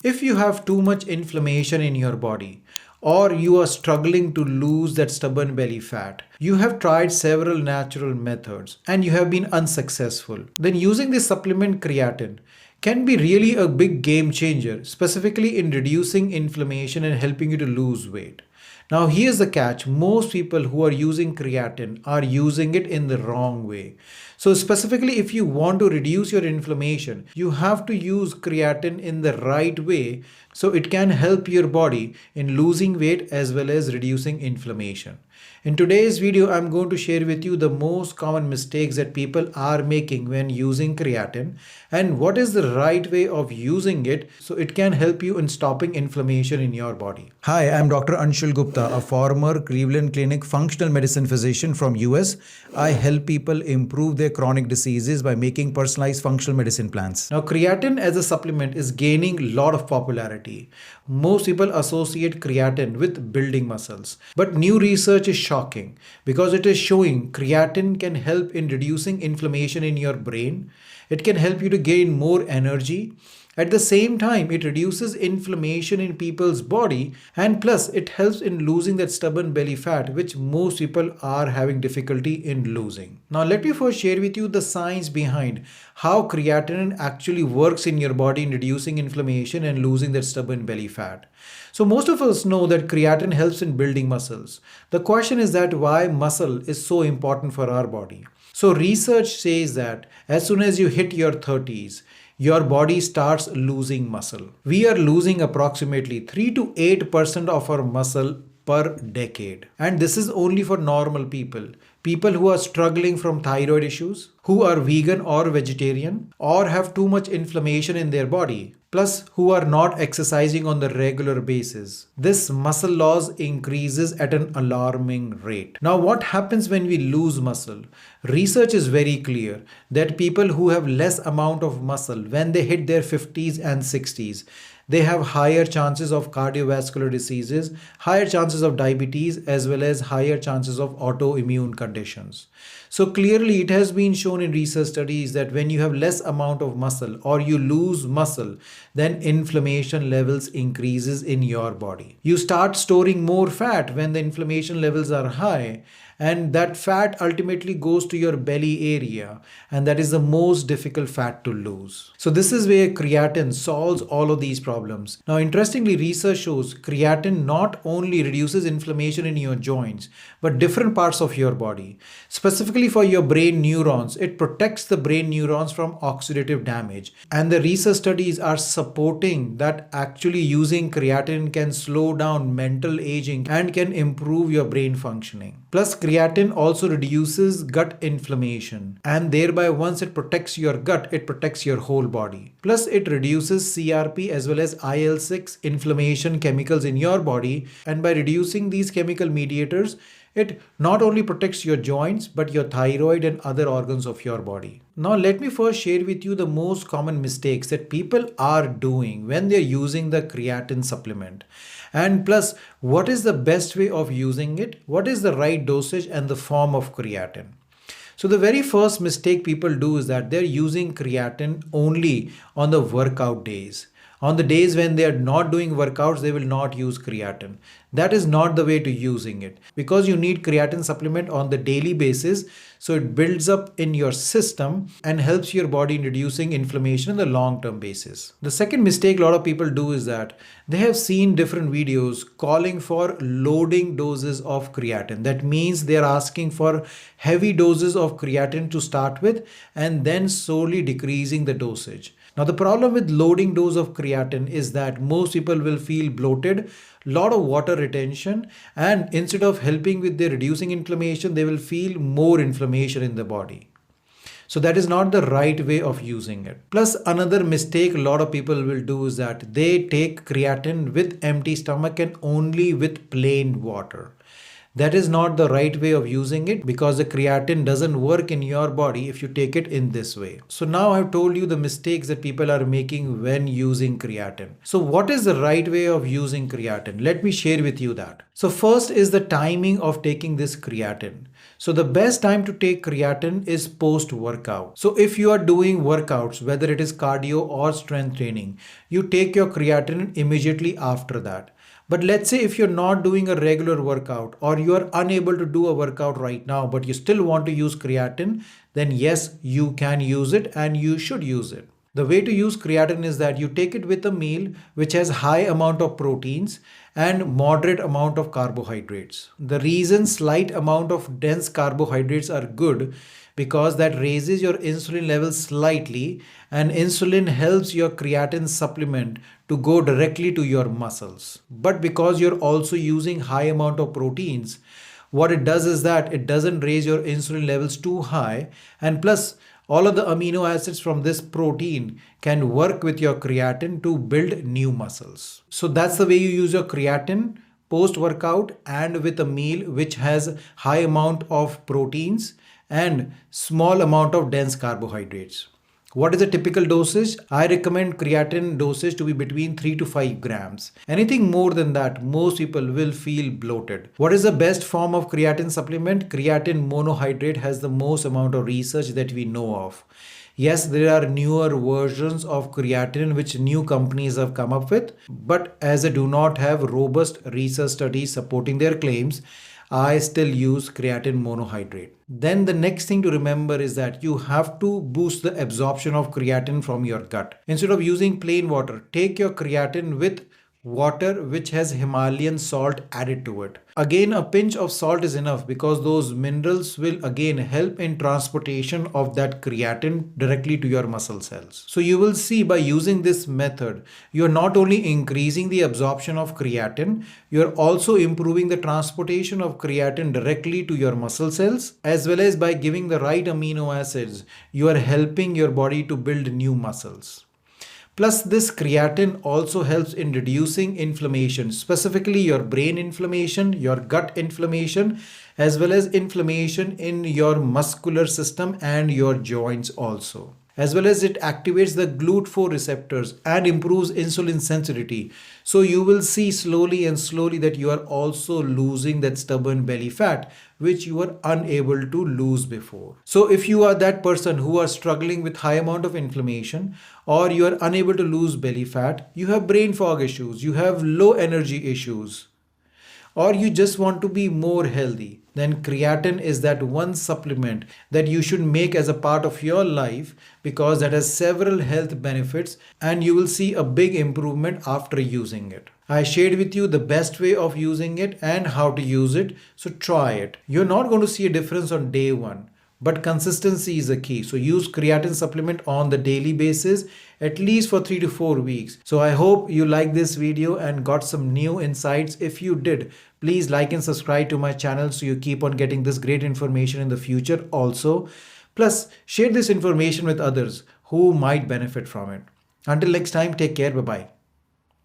If you have too much inflammation in your body, or you are struggling to lose that stubborn belly fat, you have tried several natural methods and you have been unsuccessful, then using this supplement creatine can be really a big game changer, specifically in reducing inflammation and helping you to lose weight. Now, here's the catch: most people who are using creatine are using it in the wrong way. So, specifically, if you want to reduce your inflammation, you have to use creatine in the right way so it can help your body in losing weight as well as reducing inflammation. In today's video, I'm going to share with you the most common mistakes that people are making when using creatine and what is the right way of using it so it can help you in stopping inflammation in your body. Hi, I'm Dr. Anshul Gupta, a former Cleveland Clinic functional medicine physician from US. I help people improve their chronic diseases by making personalized functional medicine plans. Now, creatine as a supplement is gaining a lot of popularity. Most people associate creatine with building muscles, but new research is shocking because it is showing creatine can help in reducing inflammation in your brain. It can help you to gain more energy. At the same time, it reduces inflammation in people's body, and plus it helps in losing that stubborn belly fat which most people are having difficulty in losing. Now let me first share with you the science behind how creatine actually works in your body in reducing inflammation and losing that stubborn belly fat. So most of us know that creatine helps in building muscles. The question is that why muscle is so important for our body. So research says that as soon as you hit your 30s, your body starts losing muscle. We are losing approximately 3 to 8% of our muscle per decade. And this is only for normal people. People who are struggling from thyroid issues, who are vegan or vegetarian, or have too much inflammation in their body, plus who are not exercising on the regular basis. This muscle loss increases at an alarming rate. Now, what happens when we lose muscle? Research is very clear that people who have less amount of muscle when they hit their 50s and 60s, they have higher chances of cardiovascular diseases, higher chances of diabetes, as well as higher chances of autoimmune conditions. So clearly it has been shown in research studies that when you have less amount of muscle or you lose muscle, then inflammation levels increases in your body. You start storing more fat when the inflammation levels are high, and that fat ultimately goes to your belly area, and that is the most difficult fat to lose. So this is where creatine solves all of these problems. Now interestingly, research shows creatine not only reduces inflammation in your joints but different parts of your body. Specifically for your brain neurons, it protects the brain neurons from oxidative damage, and the research studies are supporting that actually using creatine can slow down mental aging and can improve your brain functioning. Plus, creatine also reduces gut inflammation, and thereby once it protects your gut, it protects your whole body. Plus, it reduces CRP as well as IL-6 inflammation chemicals in your body, and by reducing these chemical mediators, it not only protects your joints but your thyroid and other organs of your body. Now let me first share with you the most common mistakes that people are doing when they're using the creatine supplement. And plus, what is the best way of using it? What is the right dosage and the form of creatine? So the very first mistake people do is that they're using creatine only on the workout days. On the days when they are not doing workouts, they will not use creatine. That is not the way to using it, because you need creatine supplement on the daily basis. So it builds up in your system and helps your body in reducing inflammation on the long-term basis. The second mistake a lot of people do is that they have seen different videos calling for loading doses of creatine. That means they are asking for heavy doses of creatine to start with and then slowly decreasing the dosage. Now the problem with loading dose of creatine is that most people will feel bloated, lot of water retention, and instead of helping with their reducing inflammation, they will feel more inflammation in the body. So that is not the right way of using it. Plus, another mistake a lot of people will do is that they take creatine with empty stomach and only with plain water. That is not the right way of using it because the creatine doesn't work in your body if you take it in this way. So now I've told you the mistakes that people are making when using creatine. So what is the right way of using creatine? Let me share with you that. So first is the timing of taking this creatine. So the best time to take creatine is post workout. So if you are doing workouts, whether it is cardio or strength training, you take your creatine immediately after that. But let's say if you're not doing a regular workout or you are unable to do a workout right now, but you still want to use creatine, then yes, you can use it and you should use it. The way to use creatine is that you take it with a meal which has high amount of proteins and moderate amount of carbohydrates. The reason slight amount of dense carbohydrates are good because that raises your insulin levels slightly, and insulin helps your creatine supplement to go directly to your muscles. But because you're also using high amount of proteins, what it does is that it doesn't raise your insulin levels too high, and plus all of the amino acids from this protein can work with your creatine to build new muscles. So that's the way you use your creatine post workout and with a meal which has high amount of proteins and small amount of dense carbohydrates. What is the typical dosage? I recommend creatine dosage to be between 3 to 5 grams. Anything more than that, most people will feel bloated. What is the best form of creatine supplement? Creatine monohydrate has the most amount of research that we know of. Yes, there are newer versions of creatine which new companies have come up with, but as they do not have robust research studies supporting their claims, I still use creatine monohydrate. Then the next thing to remember is that you have to boost the absorption of creatine from your gut. Instead of using plain water, take your creatine with water which has Himalayan salt added to it. Again, a pinch of salt is enough because those minerals will again help in transportation of that creatine directly to your muscle cells. So you will see by using this method, you're not only increasing the absorption of creatine, you're also improving the transportation of creatine directly to your muscle cells, as well as by giving the right amino acids, you are helping your body to build new muscles. Plus, this creatine also helps in reducing inflammation, specifically your brain inflammation, your gut inflammation, as well as inflammation in your muscular system and your joints also. As well as it activates the GLUT4 receptors and improves insulin sensitivity. So you will see slowly and slowly that you are also losing that stubborn belly fat, which you were unable to lose before. So if you are that person who are struggling with high amount of inflammation, or you are unable to lose belly fat, you have brain fog issues, you have low energy issues, or you just want to be more healthy, then creatine is that one supplement that you should make as a part of your life because that has several health benefits and you will see a big improvement after using it. I shared with you the best way of using it and how to use it, so try it. You're not going to see a difference on day one, but consistency is a key. So use creatine supplement on the daily basis, at least for 3 to 4 weeks. So I hope you like this video and got some new insights. If you did, please like and subscribe to my channel so you keep on getting this great information in the future also. Plus, share this information with others who might benefit from it. Until next time, take care. Bye-bye.